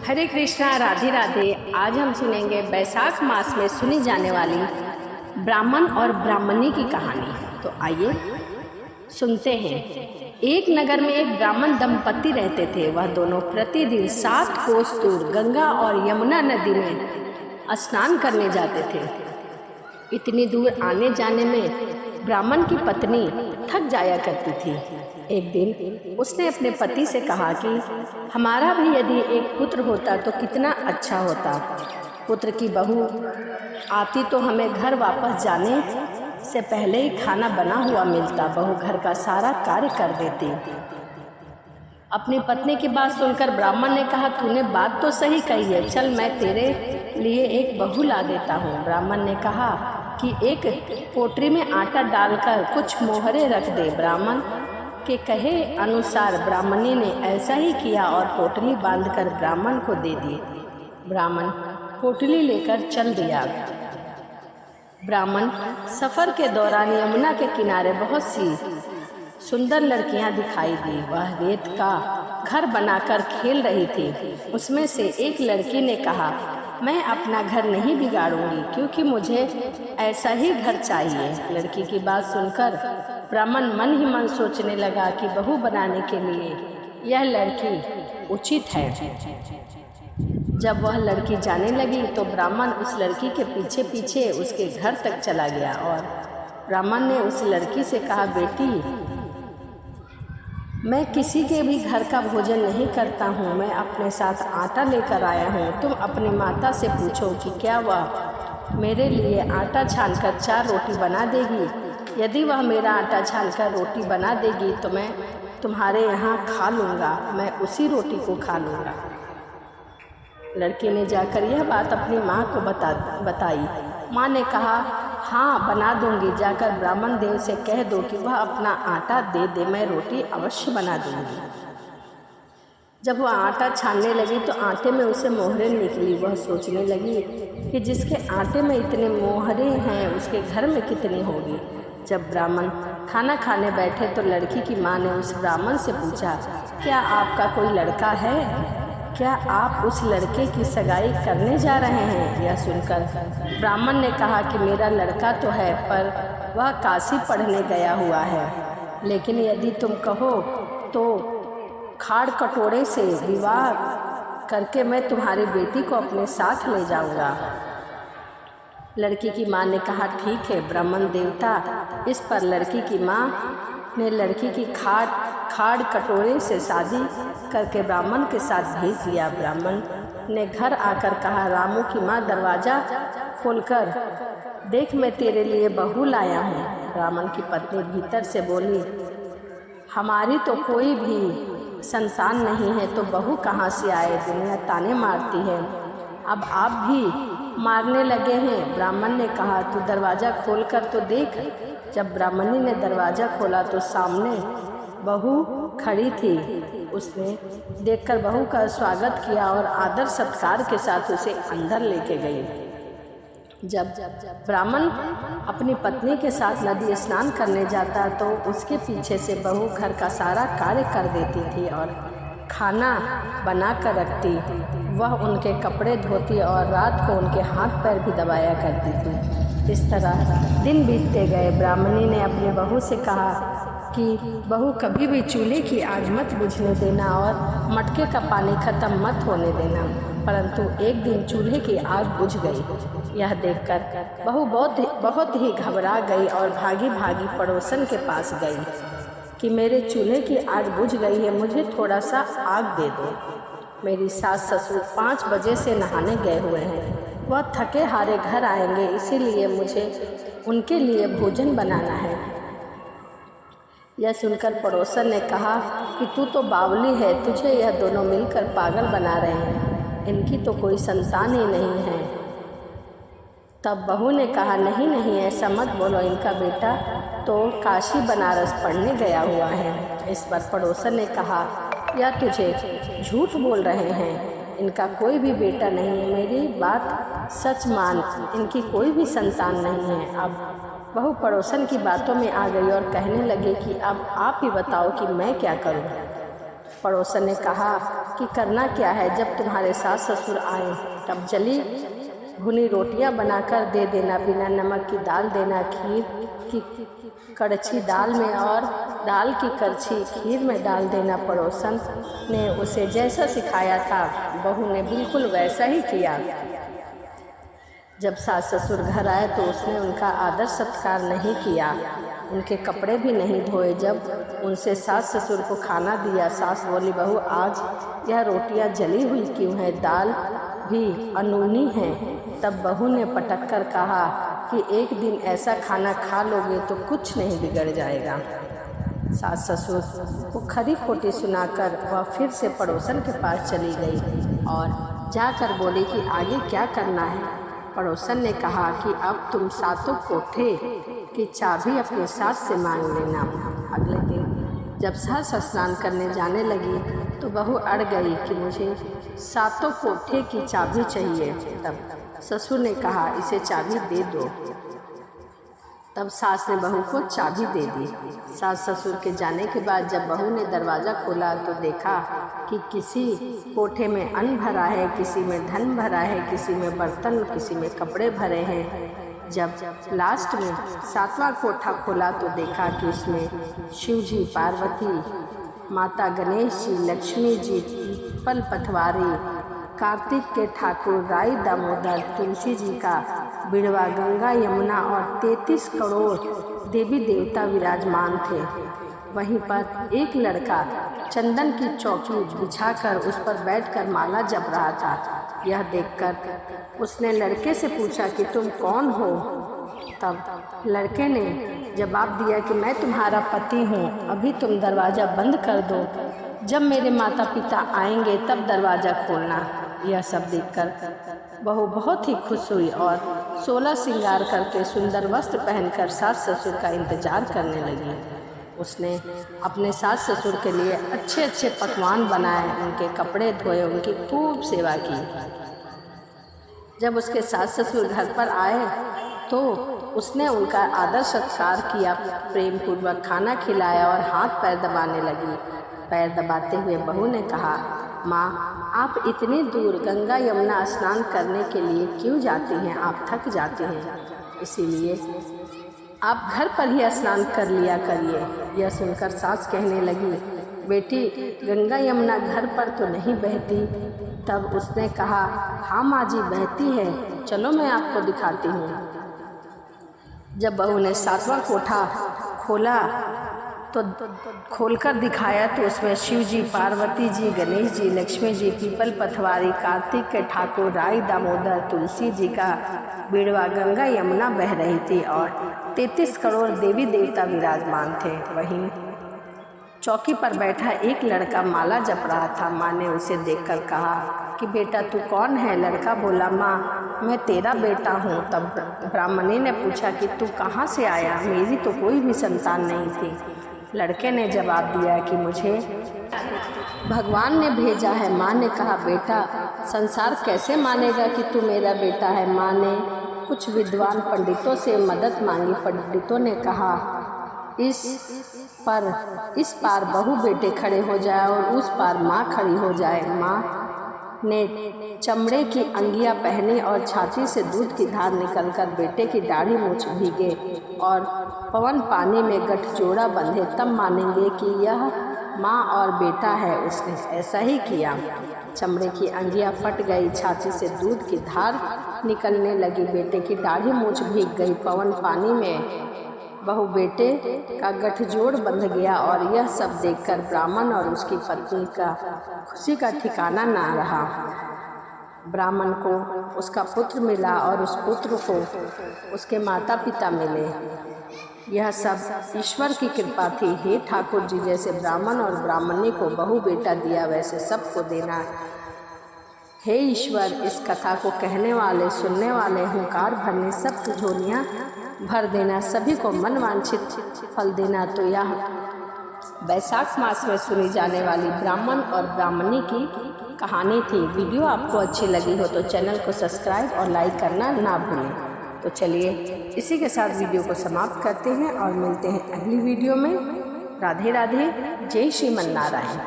हरे कृष्णा, राधे राधे। आज हम सुनेंगे बैसाख मास में सुनी जाने वाली ब्राह्मण और ब्राह्मणी की कहानी। तो आइए सुनते हैं। एक नगर में एक ब्राह्मण दंपति रहते थे। वह दोनों प्रतिदिन 7 कोस दूर गंगा और यमुना नदी में स्नान करने जाते थे। इतनी दूर आने जाने में ब्राह्मण की पत्नी थक जाया करती थी। एक दिन उसने अपने पति से कहा कि हमारा भी यदि एक पुत्र होता तो कितना अच्छा होता। पुत्र की बहू आती तो हमें घर वापस जाने से पहले ही खाना बना हुआ मिलता। बहू घर का सारा कार्य कर देती। अपनी पत्नी की बात सुनकर ब्राह्मण ने कहा, तूने बात तो सही कही है, चल मैं तेरे लिए एक बहू ला देता हूँ। ब्राह्मण ने कहा कि एक पोटरी में आटा डालकर कुछ मोहरे रख दे। ब्राह्मण के कहे अनुसार ब्राह्मणी ने ऐसा ही किया और पोटली बांधकर ब्राह्मण को दे दी। ब्राह्मण पोटली लेकर चल दिया। ब्राह्मण सफर के दौरान यमुना के किनारे बहुत सी सुंदर लड़कियां दिखाई दी। वह रेत का घर बनाकर खेल रही थी। उसमें से एक लड़की ने कहा, मैं अपना घर नहीं बिगाड़ूंगी क्योंकि मुझे ऐसा ही घर चाहिए। लड़की की बात सुनकर ब्राह्मण मन ही मन सोचने लगा कि बहू बनाने के लिए यह लड़की उचित है। जब वह लड़की जाने लगी तो ब्राह्मण उस लड़की के पीछे पीछे उसके घर तक चला गया और ब्राह्मण ने उस लड़की से कहा, बेटी, मैं किसी के भी घर का भोजन नहीं करता हूँ। मैं अपने साथ आटा लेकर आया हूँ। तुम अपनी माता से पूछो कि क्या वह मेरे लिए आटा छानकर 4 रोटी बना देगी। यदि वह मेरा आटा छानकर रोटी बना देगी तो मैं तुम्हारे यहाँ खा लूँगा, मैं उसी रोटी को खा लूँगा। लड़की ने जाकर यह बात अपनी माँ को बताई। माँ ने कहा, हाँ बना दूंगी। जाकर ब्राह्मण देव से कह दो कि वह अपना आटा दे दे, मैं रोटी अवश्य बना दूंगी। जब वह आटा छानने लगी तो आटे में उसे मोहरे निकली। वह सोचने लगी कि जिसके आटे में इतने मोहरे हैं उसके घर में कितनी होगी। जब ब्राह्मण खाना खाने बैठे तो लड़की की माँ ने उस ब्राह्मण से पूछा, क्या आपका कोई लड़का है? क्या आप उस लड़के की सगाई करने जा रहे हैं? यह सुनकर ब्राह्मण ने कहा कि मेरा लड़का तो है पर वह काशी पढ़ने गया हुआ है, लेकिन यदि तुम कहो तो खाड़ कटोरे से विवाह करके मैं तुम्हारी बेटी को अपने साथ ले जाऊंगा। लड़की की माँ ने कहा, ठीक है ब्राह्मण देवता। इस पर लड़की की माँ ने लड़की की खाड़ कटोरे से शादी करके ब्राह्मण के साथ भेज दिया। ब्राह्मण ने घर आकर कहा, रामू की माँ दरवाज़ा खोलकर देख, मैं तेरे लिए बहू लाया हूँ। ब्राह्मण की पत्नी भीतर से बोली, हमारी तो कोई भी संतान नहीं है तो बहू कहाँ से आए? दुनिया ताने मारती है, अब आप भी मारने लगे हैं। ब्राह्मण ने कहा, तू दरवाज़ा खोल कर तो देख। जब ब्राह्मणी ने दरवाज़ा खोला तो सामने बहू खड़ी थी। उसने देखकर बहू का स्वागत किया और आदर सत्कार के साथ उसे अंदर लेके गई। जब ब्राह्मण अपनी पत्नी के साथ नदी स्नान करने जाता तो उसके पीछे से बहू घर का सारा कार्य कर देती थी और खाना बना कर रखती। वह उनके कपड़े धोती और रात को उनके हाथ पैर भी दबाया करती थी। इस तरह दिन बीतते गए। ब्राह्मणी ने अपनी बहू से कहा कि बहू, कभी भी चूल्हे की आग मत बुझने देना और मटके का पानी ख़त्म मत होने देना। परंतु एक दिन चूल्हे की आग बुझ गई। यह देखकर बहू बहुत ही घबरा गई और भागी भागी पड़ोसन के पास गई कि मेरे चूल्हे की आग बुझ गई है, मुझे थोड़ा सा आग दे दो। मेरी सास ससुर 5 बजे से नहाने गए हुए हैं, वह थके हारे घर आएंगे, इसीलिए मुझे उनके लिए भोजन बनाना है। यह सुनकर पड़ोसन ने कहा कि तू तो बावली है, तुझे यह दोनों मिलकर पागल बना रहे हैं, इनकी तो कोई संतान ही नहीं है। तब बहू ने कहा, नहीं नहीं ऐसा मत बोलो, इनका बेटा तो काशी बनारस पढ़ने गया हुआ है। इस पर पड़ोसन ने कहा, यह तुझे झूठ बोल रहे हैं, इनका कोई भी बेटा नहीं है, मेरी बात सच मान, इनकी कोई भी संतान नहीं है। अब बहू पड़ोसन की बातों में आ गई और कहने लगे कि अब आप ही बताओ कि मैं क्या करूं। पड़ोसन ने कहा कि करना क्या है, जब तुम्हारे सास ससुर आए तब जली भुनी रोटियां बनाकर दे देना, बिना नमक की दाल देना, खीर की कड़छी दाल में और दाल की करछी खीर में डाल देना। पड़ोसन ने उसे जैसा सिखाया था बहू ने बिल्कुल वैसा ही किया। जब सास ससुर घर आए तो उसने उनका आदर सत्कार नहीं किया, उनके कपड़े भी नहीं धोए। जब उनसे सास ससुर को खाना दिया, सास बोली, बहू आज यह रोटियां जली हुई क्यों है, दाल भी अनूनी है। तब बहू ने पटक कर कहा कि एक दिन ऐसा खाना खा लोगे तो कुछ नहीं बिगड़ जाएगा। सास ससुर को खरी खोटी सुनाकर वह फिर से पड़ोसन के पास चली गई और जाकर बोली कि आगे क्या करना है। पड़ोसन ने कहा कि अब तुम सातों कोठे की चाबी अपने सास से मांग लेना। अगले दिन जब सास स्नान करने जाने लगी तो बहू अड़ गई कि मुझे सातों कोठे की चाबी चाहिए। तब ससुर ने कहा, इसे चाबी दे दो। तब सास ने बहू को चाबी दे दी। सास ससुर के जाने के बाद जब बहू ने दरवाज़ा खोला तो देखा कि किसी कोठे में अन्न भरा है, किसी में धन भरा है, किसी में बर्तन, किसी में कपड़े भरे हैं। जब लास्ट में सातवां कोठा खोला तो देखा कि उसमें शिव जी, पार्वती माता, गणेश जी, लक्ष्मी जी, पीपल पथवारी, कार्तिक के ठाकुर, राई दामोदर, तुलसी जी का बिड़वा, गंगा यमुना और 33 करोड़ देवी देवता विराजमान थे। वहीं पर एक लड़का चंदन की चौकी बिछाकर उस पर बैठकर माला जप रहा था। यह देखकर उसने लड़के से पूछा कि तुम कौन हो। तब लड़के ने जवाब दिया कि मैं तुम्हारा पति हूँ, अभी तुम दरवाज़ा बंद कर दो, जब मेरे माता पिता आएंगे तब दरवाज़ा खोलना। यह सब देखकर बहू बहुत ही खुश हुई और 16 श्रृंगार करके सुंदर वस्त्र पहनकर सास ससुर का इंतजार करने लगी। उसने अपने सास ससुर के लिए अच्छे अच्छे पकवान बनाए, उनके कपड़े धोए, उनकी खूब सेवा की। जब उसके सास ससुर घर पर आए तो उसने उनका आदर सत्कार किया, प्रेम पूर्वक खाना खिलाया और हाथ पैर दबाने लगी। पैर दबाते हुए बहू ने कहा, माँ आप इतनी दूर गंगा यमुना स्नान करने के लिए क्यों जाती हैं, आप थक जाती हैं, इसीलिए आप घर पर ही स्नान कर लिया करिए। यह सुनकर सास कहने लगी, बेटी गंगा यमुना घर पर तो नहीं बहती। तब उसने कहा, हाँ माँ जी बहती है, चलो मैं आपको दिखाती हूँ। जब बहू ने सातवां कोठा खोला तो खोलकर दिखाया तो उसमें शिव जी, पार्वती जी, गणेश जी, लक्ष्मी जी, पीपल पथवारी, कार्तिक के ठाकुर, राई दामोदर, तुलसी जी का बिड़वा, गंगा यमुना बह रही थी और 33 करोड़ देवी देवता विराजमान थे। वहीं चौकी पर बैठा एक लड़का माला जप रहा था। माँ ने उसे देखकर कहा कि बेटा तू कौन है। लड़का बोला, माँ मैं तेरा बेटा हूँ। तब ब्राह्मणी ने पूछा कि तू कहाँ से आया, मेरी तो कोई भी संतान नहीं थी। लड़के ने जवाब दिया कि मुझे भगवान ने भेजा है। माँ ने कहा, बेटा संसार कैसे मानेगा कि तू मेरा बेटा है। माँ ने कुछ विद्वान पंडितों से मदद मांगी। पंडितों ने कहा, इस पार बहू बेटे खड़े हो जाए और उस पार माँ खड़ी हो जाए। माँ ने चमड़े की अंगियां पहनी और छाती से दूध की धार निकलकर बेटे की दाढ़ी मूछ भीगे और पवन पानी में गठजोड़ा बंधे, तब मानेंगे कि यह माँ और बेटा है। उसने ऐसा ही किया। चमड़े की अंगियां फट गई, छाती से दूध की धार निकलने लगी, बेटे की दाढ़ी मूछ भीग गई, पवन पानी में बहू बेटे का गठजोड़ बंध गया। और यह सब देखकर ब्राह्मण और उसकी पत्नी का खुशी का ठिकाना ना रहा। ब्राह्मण को उसका पुत्र मिला और उस पुत्र को उसके माता पिता मिले। यह सब ईश्वर की कृपा थी। हे ठाकुर जी, जैसे ब्राह्मण और ब्राह्मणी को बहू बेटा दिया वैसे सबको देना। हे ईश्वर, इस कथा को कहने वाले, सुनने वाले, हुंकार भरने सबकी झोलियाँ भर देना, सभी को मनवांछित फल देना। तो यह वैशाख मास में सुनी जाने वाली ब्राह्मण और ब्राह्मणी की कहानी थी। वीडियो आपको अच्छी लगी हो तो चैनल को सब्सक्राइब और लाइक करना ना भूलें। तो चलिए इसी के साथ वीडियो को समाप्त करते हैं और मिलते हैं अगली वीडियो में। राधे राधे, जय श्रीमन नारायण।